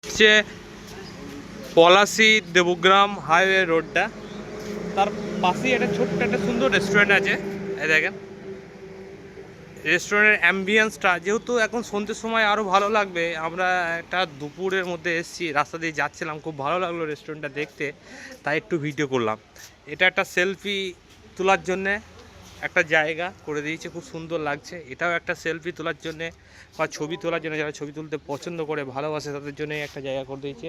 হচ্ছে পলাশী দেবগ্রাম হাইওয়ে রোডটা, তার পাশেই একটা ছোট্ট একটা সুন্দর রেস্টুরেন্ট আছে। এই দেখেন রেস্টুরেন্টের অ্যাম্বিয়েন্সটা, যেহেতু এখন সন্ধ্যের সময় আরও ভালো লাগবে। আমরা একটা দুপুরের মধ্যে এসেছি, রাস্তা দিয়ে যাচ্ছিলাম, খুব ভালো লাগলো রেস্টুরেন্টটা দেখতে, তাই একটু ভিডিও করলাম। এটা একটা সেলফি তোলার জন্যে একটা জায়গা করে দিয়েছে, খুব সুন্দর লাগছে। এটাও একটা সেলফি তোলার জন্যে বা ছবি তোলার জন্য, যারা ছবি তুলতে পছন্দ করে ভালোবাসে তাদের জন্য একটা জায়গা করে দিয়েছে।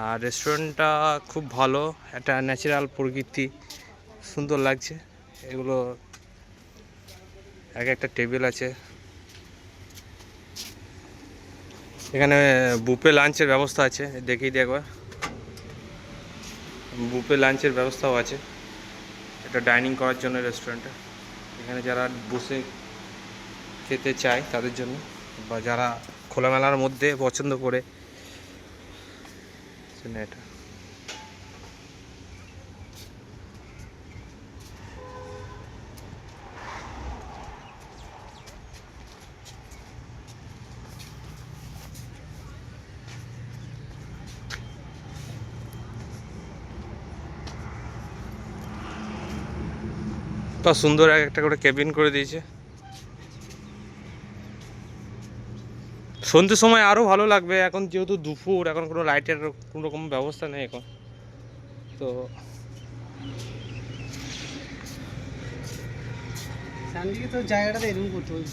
আর রেস্টুরেন্টটা খুব ভালো, একটা ন্যাচারাল প্রকৃতি, সুন্দর লাগছে। এগুলো একটা টেবিল আছে, এখানে বুফে লাঞ্চের ব্যবস্থা আছে, দেখিয়ে দিই একবার। বুফে লাঞ্চের ব্যবস্থাও আছে, এটা ডাইনিং করার জন্য রেস্টুরেন্টে। এখানে যারা বসে খেতে চায় তাদের জন্য, বা যারা খোলামেলার মধ্যে পছন্দ করে এটা। তো সুন্দর একটা করে কেবিন করে দিয়েছে। সন্ধ্যের সময় আরও ভালো লাগবে, এখন যেহেতু দুপুর, এখন কোনো লাইটের কোনো রকম ব্যবস্থা নেই এখন তো। জায়গাটাতে এরকম করতে হবে।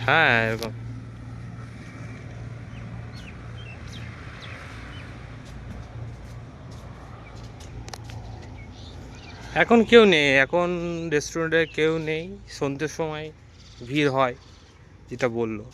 হ্যাঁ এরকম এখন কেউ নেই, এখন রেস্টুরেন্টে কেউ নেই। সন্ধ্যের সময় ভিড় হয় যেটা বললো।